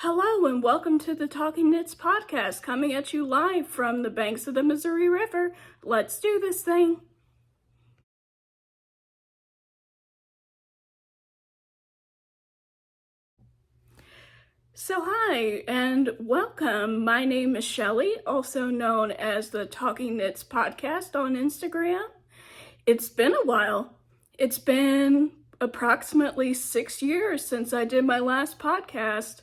Hello and welcome to the Talking Knits podcast, coming at you live from the banks of the Missouri River. Let's do this thing. So hi and welcome. My name is Shelly, also known as the Talking Knits podcast on Instagram. It's been a while. It's been approximately 6 years since I did my last podcast.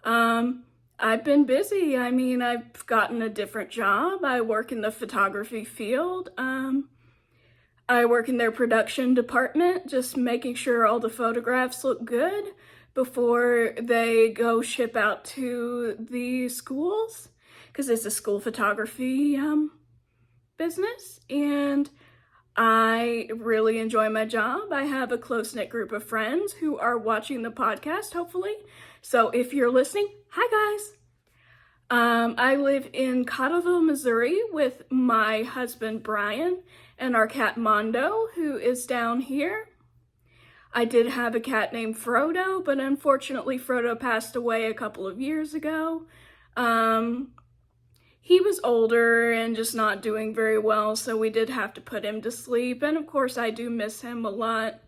I've been busy. I've gotten a different job. I work in the photography field. I work in their production department, just making sure all the photographs look good before they go ship out to the schools, because it's a school photography business, and I really enjoy my job. I have a close-knit group of friends who are watching the podcast, hopefully. So if you're listening, hi guys. I live in Cottleville, Missouri with my husband, Brian, and our cat, Mondo, who is down here. I did have a cat named Frodo, but unfortunately Frodo passed away a couple of years ago. He was older and just not doing very well, so we did have to put him to sleep, and of course I do miss him a lot.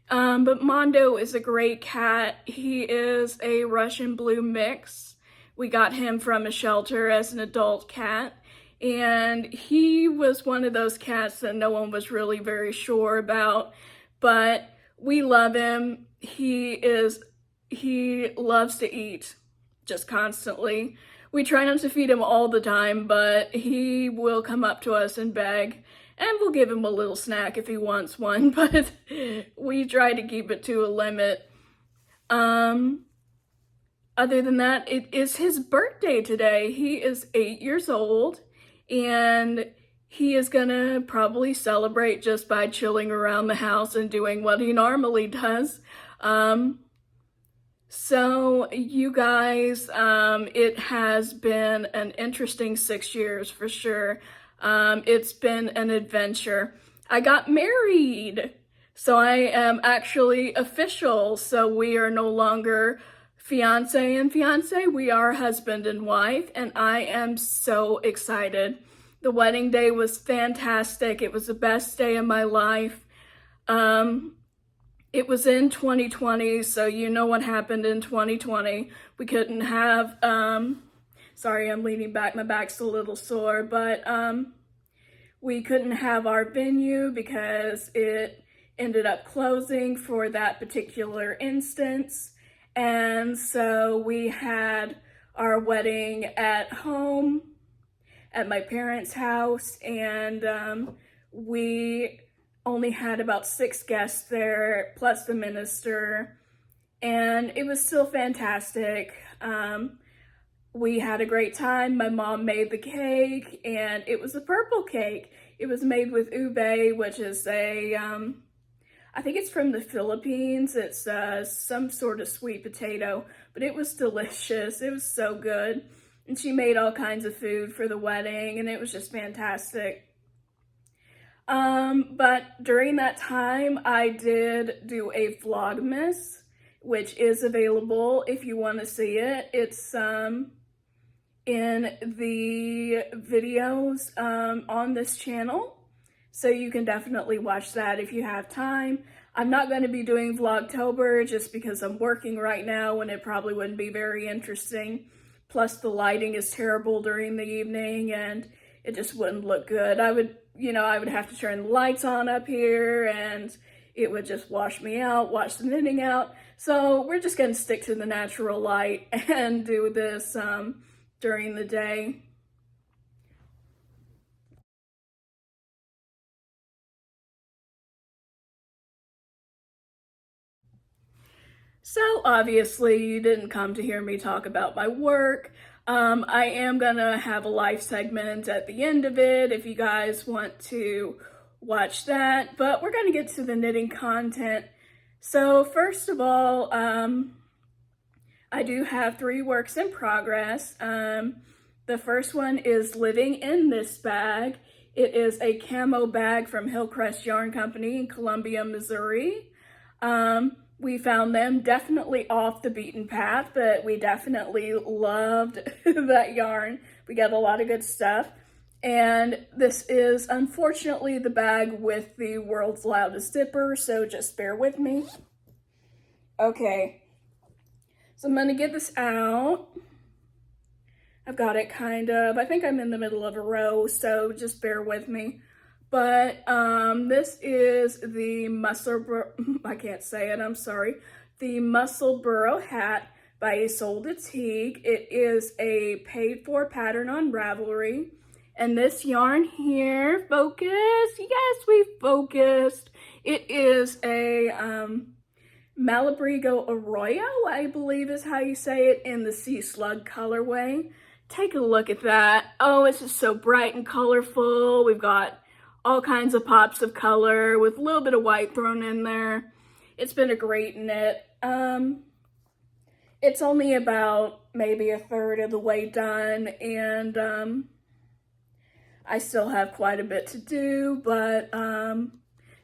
But Mondo is a great cat. He is a Russian blue mix. We got him from a shelter as an adult cat, and he was one of those cats that no one was really very sure about, but we love him. He loves to eat just constantly. We try not to feed him all the time, but he will come up to us and beg, and we'll give him a little snack if he wants one, but we try to keep it to a limit. Other than that, it is his birthday today. He is 8 years old, and he is gonna probably celebrate just by chilling around the house and doing what he normally does. So you guys, it has been an interesting 6 years for sure. It's been an adventure. I got married, so I am actually official. So we are no longer fiance and fiance. We are husband and wife, and I am so excited. The wedding day was fantastic. It was the best day of my life. It was in 2020, so you know what happened in 2020. We couldn't have, sorry, I'm leaning back, my back's a little sore, but we couldn't have our venue because it ended up closing for that particular instance. And so we had our wedding at home at my parents' house, and we only had about 6 guests there, plus the minister, and it was still fantastic. We had a great time. My mom made the cake, and it was a purple cake. It was made with ube, which is I think it's from the Philippines. It's some sort of sweet potato, but it was delicious. It was so good. And she made all kinds of food for the wedding, and it was just fantastic. But during that time, I did do a Vlogmas, which is available if you want to see it. It's in the videos on this channel, so you can definitely watch that if you have time. I'm not going to be doing Vlogtober just because I'm working right now and it probably wouldn't be very interesting. Plus the lighting is terrible during the evening and it just wouldn't look good. I would have to turn the lights on up here and it would just wash me out, wash the knitting out. So we're just going to stick to the natural light and do this during the day. So obviously you didn't come to hear me talk about my work. I am gonna have a live segment at the end of it if you guys want to watch that, but we're gonna get to the knitting content. So first of all, I do have 3 works in progress. The first one is Living in This Bag. It is a camo bag from Hillcrest Yarn Company in Columbia, Missouri. We found them definitely off the beaten path, but we definitely loved that yarn. We got a lot of good stuff. And this is unfortunately the bag with the world's loudest zipper, so just bear with me. Okay, so I'm gonna get this out. I've got it I think I'm in the middle of a row, so just bear with me. But this is the I can't say it, I'm sorry. The Musselburgh hat by Isolde Teague. It is a paid for pattern on Ravelry. And this yarn here, focus, yes, we focused. It is a Malabrigo Arroyo, I believe is how you say it, in the Sea Slug colorway. Take a look at that. Oh, it's just so bright and colorful. We've got all kinds of pops of color with a little bit of white thrown in there. It's been a great knit. It's only about maybe a third of the way done, and I still have quite a bit to do, but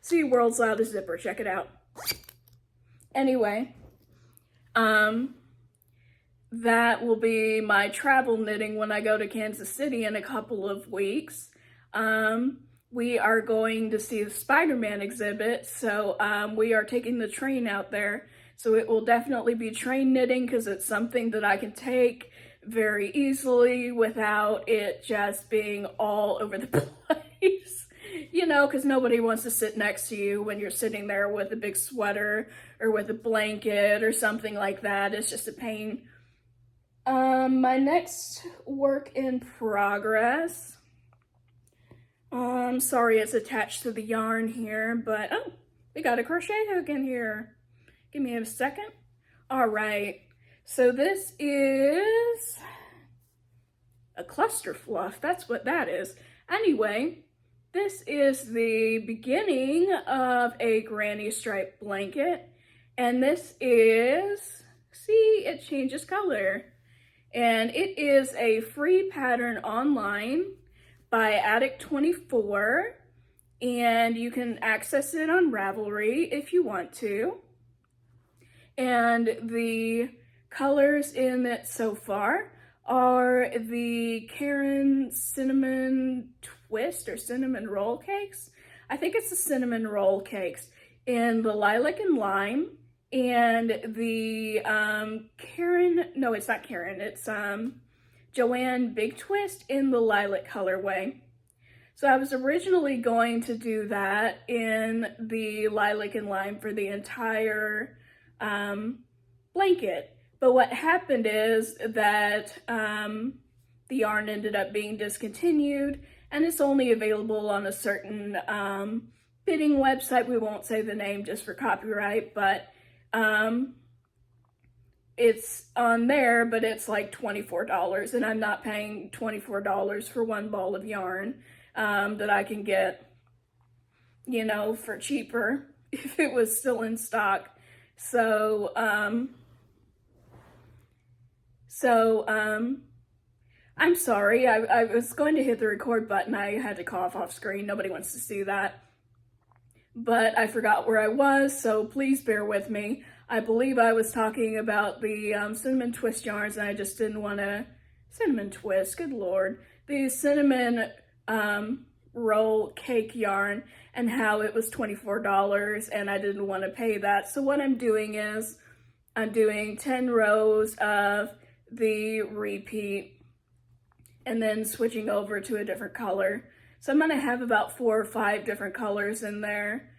see, world's loudest zipper, check it out. Anyway, that will be my travel knitting when I go to Kansas City in a couple of weeks. We are going to see the Spider-Man exhibit, so we are taking the train out there. So it will definitely be train knitting because it's something that I can take very easily without it just being all over the place. You know, because nobody wants to sit next to you when you're sitting there with a big sweater or with a blanket or something like that. It's just a pain. My next work in progress. Sorry it's attached to the yarn here, but oh, we got a crochet hook in here. Give me a second. All right, so this is a cluster fluff. That's what that is. Anyway, this is the beginning of a granny stripe blanket, and this is, see, it changes color. And it is a free pattern online by Addict24, and you can access it on Ravelry if you want to. And the colors in it so far are the Karen Cinnamon Twist or Cinnamon Roll Cakes. I think it's the Cinnamon Roll Cakes in the Lilac and Lime, and the no, it's not Karen, it's Joann Big Twist in the Lilac colorway. So I was originally going to do that in the Lilac and Lime for the entire blanket. But what happened is that the yarn ended up being discontinued, and it's only available on a certain bidding website. We won't say the name just for copyright, but it's on there, but it's like $24, and I'm not paying $24 for one ball of yarn that I can get, you know, for cheaper if it was still in stock. So, I'm sorry, I was going to hit the record button. I had to cough off screen. Nobody wants to see that. But I forgot where I was, so please bear with me. I believe I was talking about the cinnamon twist yarns, and I just didn't want to... Cinnamon twist, good lord. The cinnamon roll cake yarn, and how it was $24, and I didn't want to pay that. So what I'm doing is, I'm doing 10 rows of the repeat, and then switching over to a different color. So I'm going to have about 4 or 5 different colors in there,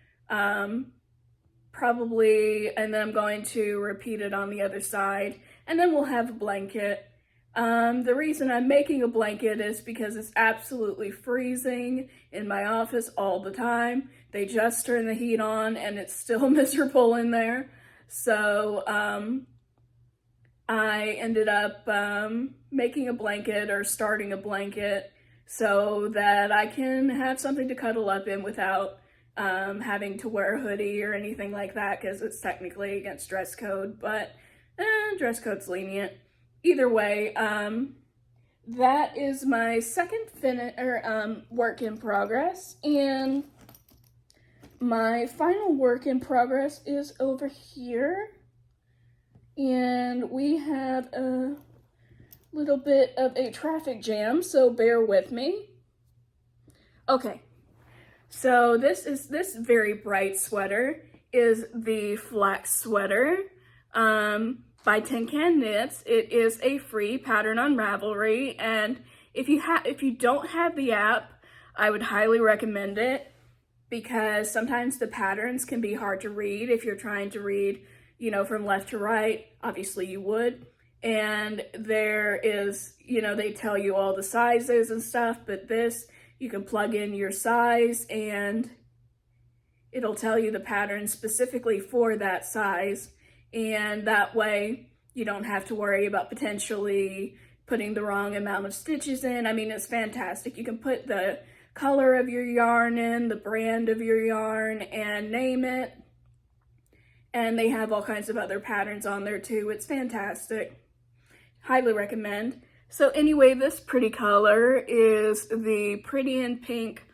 probably, and then I'm going to repeat it on the other side, and then we'll have a blanket. The reason I'm making a blanket is because it's absolutely freezing in my office all the time. They just turn the heat on and it's still miserable in there. So I ended up making a blanket, or starting a blanket, so that I can have something to cuddle up in without having to wear a hoodie or anything like that, because it's technically against dress code, but dress code's lenient. Either way, that is my second work in progress, and my final work in progress is over here. And we have a little bit of a traffic jam, so bear with me. Okay, so this very bright sweater is the Flax sweater by Tin Can Knits. It is a free pattern on Ravelry, and if you don't have the app, I would highly recommend it, because sometimes the patterns can be hard to read if you're trying to read, you know, from left to right. Obviously you would. And there is, you know, they tell you all the sizes and stuff, but this, you can plug in your size and it'll tell you the pattern specifically for that size. And that way you don't have to worry about potentially putting the wrong amount of stitches in. I mean, it's fantastic. You can put the color of your yarn in, the brand of your yarn, and name it. And they have all kinds of other patterns on there too. It's fantastic. Highly recommend. So anyway, this pretty color is the Pretty in Pink.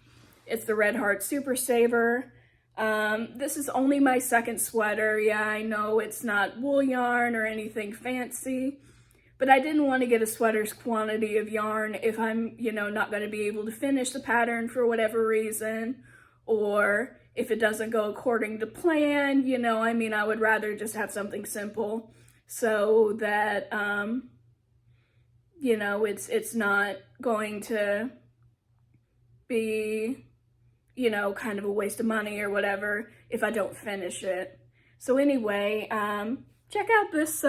It's the Red Heart Super Saver. This is only my second sweater. Yeah, I know it's not wool yarn or anything fancy, but I didn't want to get a sweater's quantity of yarn if I'm, you know, not going to be able to finish the pattern for whatever reason, or if it doesn't go according to plan, you know, I mean, I would rather just have something simple so that, you know, it's not going to be, you know, kind of a waste of money or whatever if I don't finish it. So anyway, check out this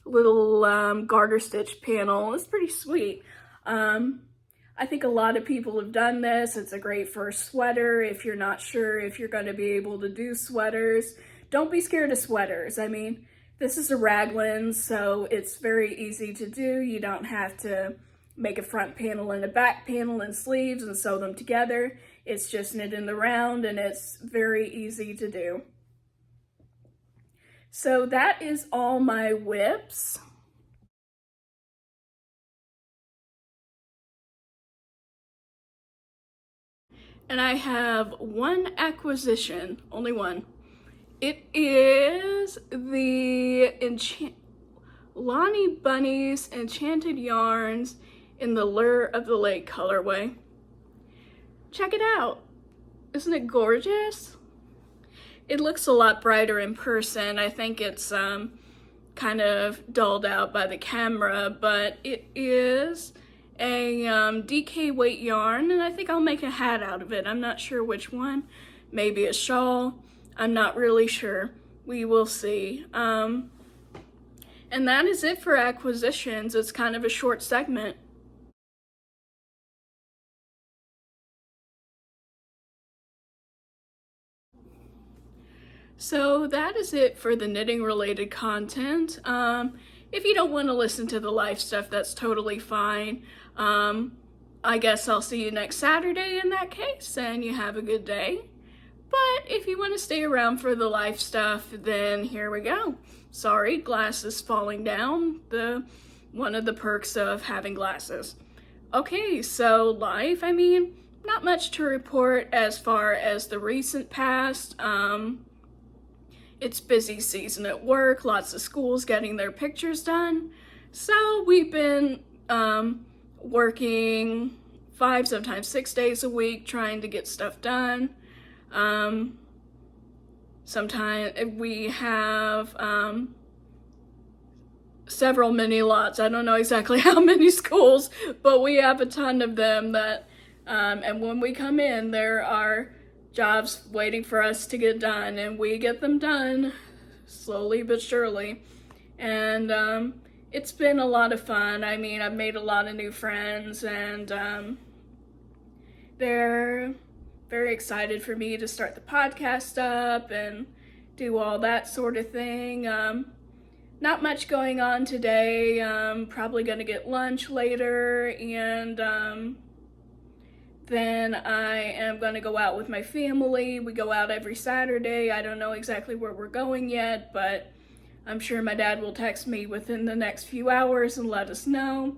little garter stitch panel. It's pretty sweet. I think a lot of people have done this. It's a great first sweater if you're not sure if you're going to be able to do sweaters. Don't be scared of sweaters. I mean, this is a raglan, so it's very easy to do. You don't have to make a front panel and a back panel and sleeves and sew them together. It's just knit in the round, and it's very easy to do. So that is all my whips. And I have one acquisition, only one. It is the Lonnie Bunny's Enchanted Yarns in the Lure of the Lake colorway. Check it out. Isn't it gorgeous? It looks a lot brighter in person. I think it's kind of dulled out by the camera, but it is a DK weight yarn, and I think I'll make a hat out of it. I'm not sure which one. Maybe a shawl. I'm not really sure. We will see. And that is it for acquisitions. It's kind of a short segment. So that is it for the knitting related content. If you don't want to listen to the life stuff, that's totally fine. I guess I'll see you next Saturday in that case, and you have a good day. But if you want to stay around for the life stuff, then here we go. Sorry, glasses falling down. One of the perks of having glasses. Okay, so life, I mean, not much to report as far as the recent past. It's busy season at work, lots of schools getting their pictures done. So we've been working 5, sometimes 6 days a week trying to get stuff done. Sometimes we have several mini lots. I don't know exactly how many schools, but we have a ton of them that, and when we come in, there are jobs waiting for us to get done, and we get them done slowly but surely. And it's been a lot of fun. I mean, I've made a lot of new friends, and they're very excited for me to start the podcast up and do all that sort of thing. Not much going on today. Probably gonna get lunch later, and then I am gonna go out with my family. We go out every Saturday. I don't know exactly where we're going yet, but I'm sure my dad will text me within the next few hours and let us know.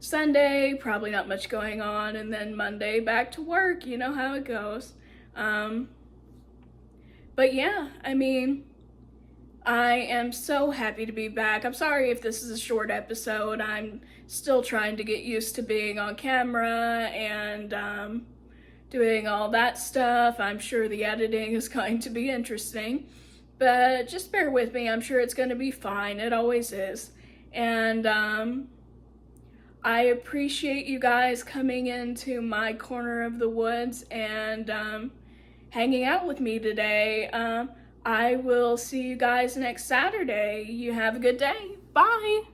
Sunday, probably not much going on, and then Monday back to work. You know how it goes. But yeah, I mean, I am so happy to be back. I'm sorry if this is a short episode. I'm still trying to get used to being on camera and doing all that stuff. I'm sure the editing is going to be interesting, but just bear with me. I'm sure it's going to be fine. It always is. And I appreciate you guys coming into my corner of the woods and hanging out with me today. I will see you guys next Saturday. You have a good day. Bye.